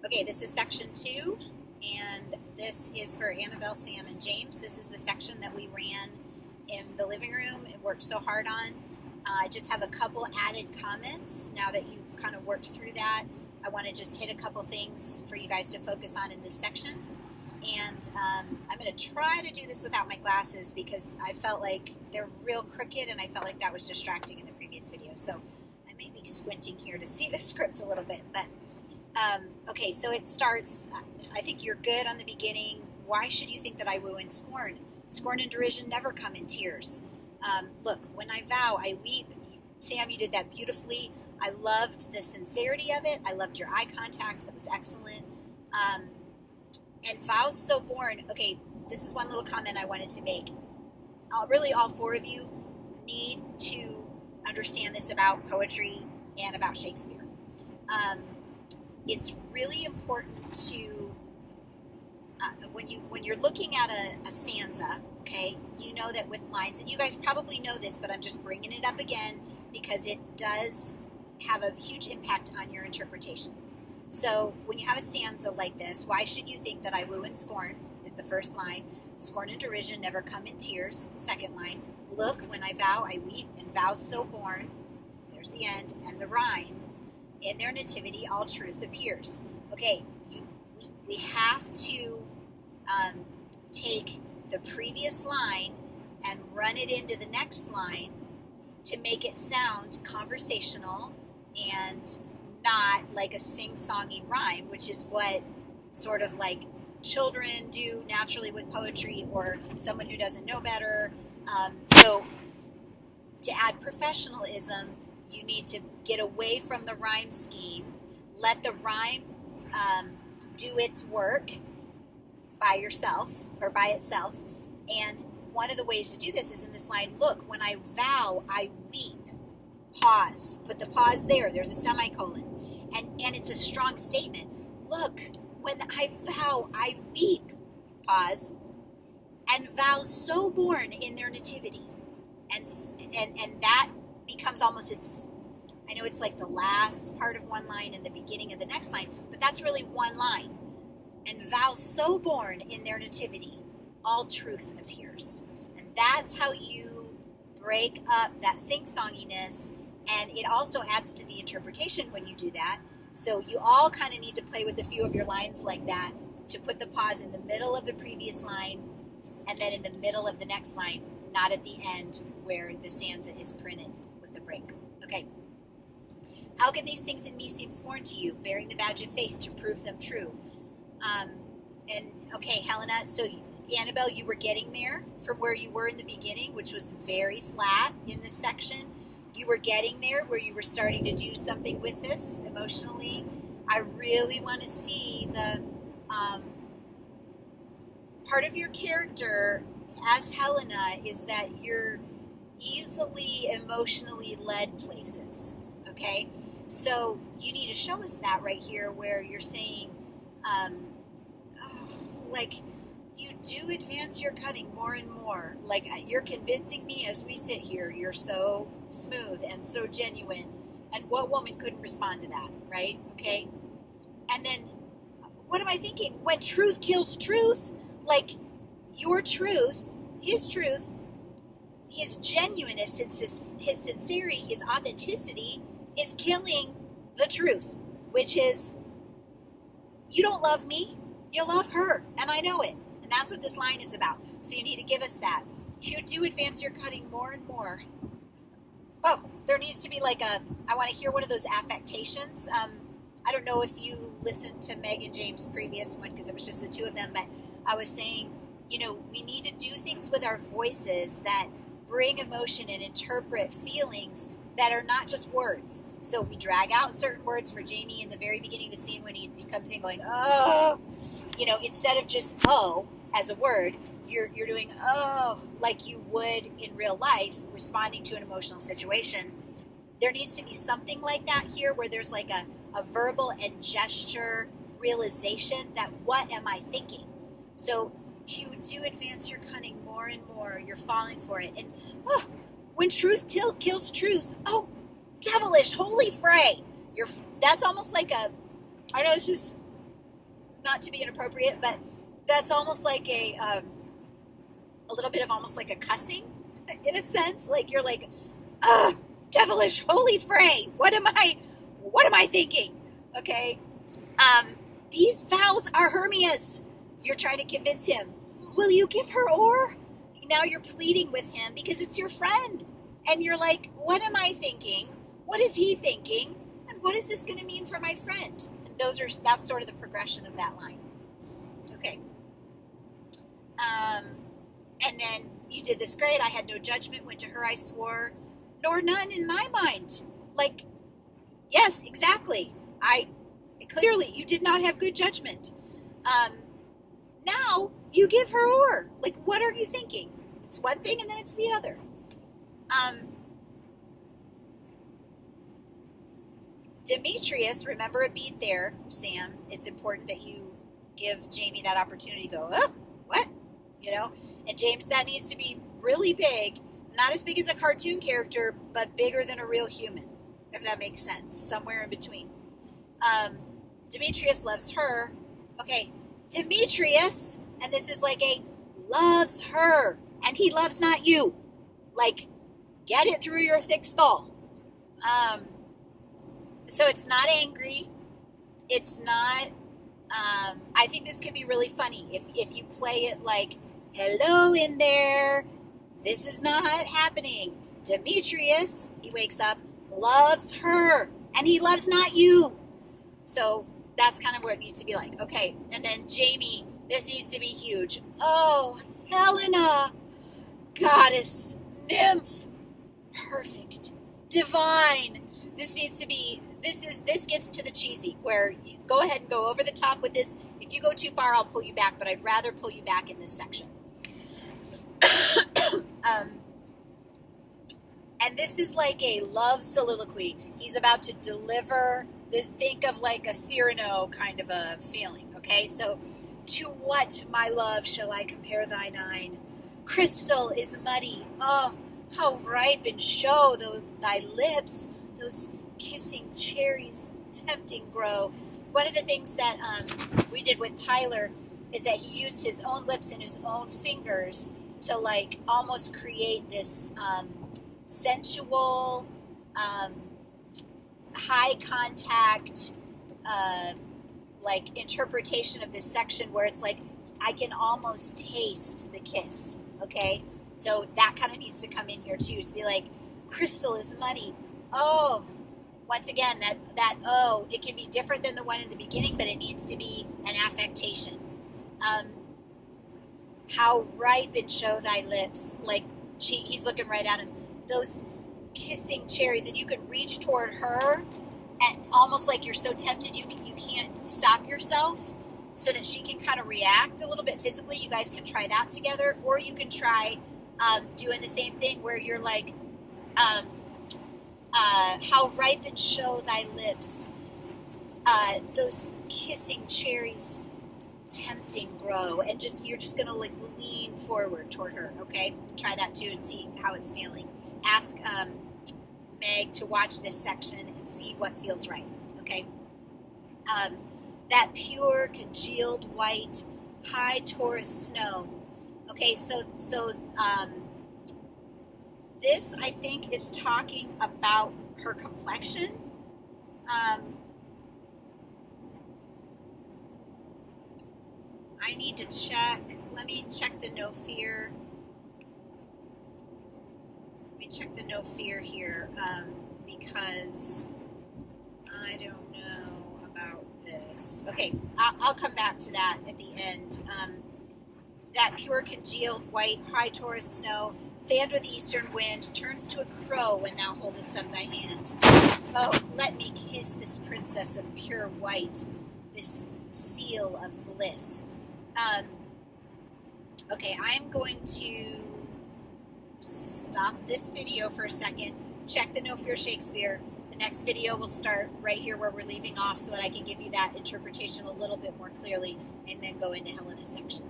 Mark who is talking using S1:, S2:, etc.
S1: Okay, this is section 2, and this is for Annabelle, Sam, and James. This is the section that we ran in the living room and worked so hard on. I just have a couple added comments now that you've kind of worked through that. I want to just hit a couple things for you guys to focus on in this section. And I'm going to try to do this without my glasses because I felt like they're real crooked and I felt like that was distracting in the previous video. So I may be squinting here to see the script a little bit. But okay, so it starts, I think you're good on the beginning. Why should you think that I woo and scorn? Scorn and derision never come in tears. Look, when I vow, I weep. Sam, you did that beautifully. I loved the sincerity of it. I loved your eye contact. That was excellent. And vows so born. Okay, this is one little comment I wanted to make. Really, all four of you need to understand this about poetry and about Shakespeare. It's really important to when you're looking at a stanza. Okay, you know that with lines, and you guys probably know this, but I'm just bringing it up again because it does have a huge impact on your interpretation. So when you have a stanza like this, why should you think that I woo and scorn is the first line. Scorn and derision never come in tears. Second line. Look, when I vow, I weep, and vows so born. There's the end. And the rhyme. In their nativity, all truth appears. Okay, we have to take the previous line and run it into the next line to make it sound conversational and not like a sing-songy rhyme, which is what sort of like children do naturally with poetry or someone who doesn't know better. So to add professionalism, you need to get away from the rhyme scheme, let the rhyme do its work by yourself or by itself. And one of the ways to do this is in this line, look, when I vow, I weep. Pause. Put the pause there. There's a semicolon. And it's a strong statement. Look, when I vow, I weep. Pause. And vows so born in their nativity. And that becomes almost I know it's like the last part of one line and the beginning of the next line, but that's really one line. And vows so born in their nativity, all truth appears. And that's how you break up that sing-songiness. And it also adds to the interpretation when you do that. So you all kind of need to play with a few of your lines like that to put the pause in the middle of the previous line and then in the middle of the next line, not at the end where the stanza is printed with the break. Okay. How can these things in me seem scorn to you, bearing the badge of faith to prove them true? And okay, Helena, so Annabelle, you were getting there from where you were in the beginning, which was very flat in this section. You were getting there where you were starting to do something with this emotionally. I really want to see the part of your character as Helena is that you're easily emotionally led places. Okay, so you need to show us that right here where you're saying, like, you do advance your cutting more and more. Like, you're convincing me as we sit here, you're so smooth and so genuine. And what woman couldn't respond to that, right? Okay. And then, what am I thinking? When truth kills truth, like your truth, his genuineness, his sincerity, his authenticity is killing the truth, which is, you don't love me, you love her, and I know it. And that's what this line is about. So you need to give us that. You do advance your cutting more and more. Oh, there needs to be like I want to hear one of those affectations. I don't know if you listened to Meg and James' previous one because it was just the two of them, but I was saying, we need to do things with our voices that bring emotion and interpret feelings that are not just words. So we drag out certain words for Jamie in the very beginning of the scene when he comes in going, oh, instead of just oh as a word, you're doing oh like you would in real life, responding to an emotional situation. There needs to be something like that here where there's like a verbal and gesture realization that what am I thinking? So you do advance your cunning more and more. You're falling for it. And when truth kills truth, oh, devilish, holy fray. That's almost like I know this is not to be inappropriate, but that's almost like a little bit of almost like a cussing in a sense. Like you're like, devilish holy fray. What am I thinking? Okay. These vows are Hermia's. You're trying to convince him. Will you give her ore? Now you're pleading with him because it's your friend. And you're like, what am I thinking? What is he thinking? And what is this going to mean for my friend? And that's sort of the progression of that line. Okay. And then you did this great. I had no judgment, went to her, I swore, nor none in my mind. Like, yes, exactly. Clearly, you did not have good judgment. Now, you give her ore. Like, what are you thinking? It's one thing and then it's the other. Demetrius, remember a beat there, Sam. It's important that you give Jamie that opportunity to go, oh, what? You know? And James, that needs to be really big. Not as big as a cartoon character, but bigger than a real human, if that makes sense. Somewhere in between. Demetrius loves her. Okay, Demetrius, and this is like a loves her, and he loves not you. Like, get it through your thick skull. So it's not angry. It's not, I think this could be really funny if you play it like, hello in there, this is not happening. Demetrius, he wakes up, loves her, and he loves not you. So that's kind of where it needs to be like. Okay, and then Jamie, this needs to be huge. Oh, Helena, goddess, nymph, perfect, divine. This needs to be, this gets to the cheesy, where you go ahead and go over the top with this. If you go too far, I'll pull you back, but I'd rather pull you back in this section. And this is like a love soliloquy. He's about to deliver, think of like a Cyrano kind of a feeling, okay? So, to what, my love, shall I compare thine eyne? Crystal is muddy. Oh, how ripe and show thy lips, those kissing cherries tempting grow. One of the things that we did with Tyler is that he used his own lips and his own fingers to like almost create this sensual, high contact, like interpretation of this section where it's like I can almost taste the kiss. Okay, so that kind of needs to come in here too. To be like, crystal is muddy. Oh, once again, that oh, it can be different than the one in the beginning, but it needs to be an affectation. How ripe and show thy lips. Like he's looking right at him. Those kissing cherries, and you can reach toward her, and almost like you're so tempted you can't stop yourself, so that she can kind of react a little bit physically. You guys can try that together, or you can try doing the same thing where you're like, how ripe and show thy lips, those kissing cherries tempting grow, and you're just gonna like lean forward toward her. Okay, try that too and see how it's feeling. Ask Meg to watch this section and see what feels right. Okay, that pure congealed white high Taurus snow. Okay, so this I think is talking about her complexion. I need to check. Let me check the no fear. Let me check the no fear here, because I don't know about this. Okay, I'll come back to that at the end. That pure congealed white high Taurus snow, fanned with eastern wind, turns to a crow when thou holdest up thy hand. Oh, let me kiss this princess of pure white, this seal of bliss. Okay, I'm going to stop this video for a second, check the No Fear Shakespeare. The next video will start right here where we're leaving off so that I can give you that interpretation a little bit more clearly and then go into Helena's section.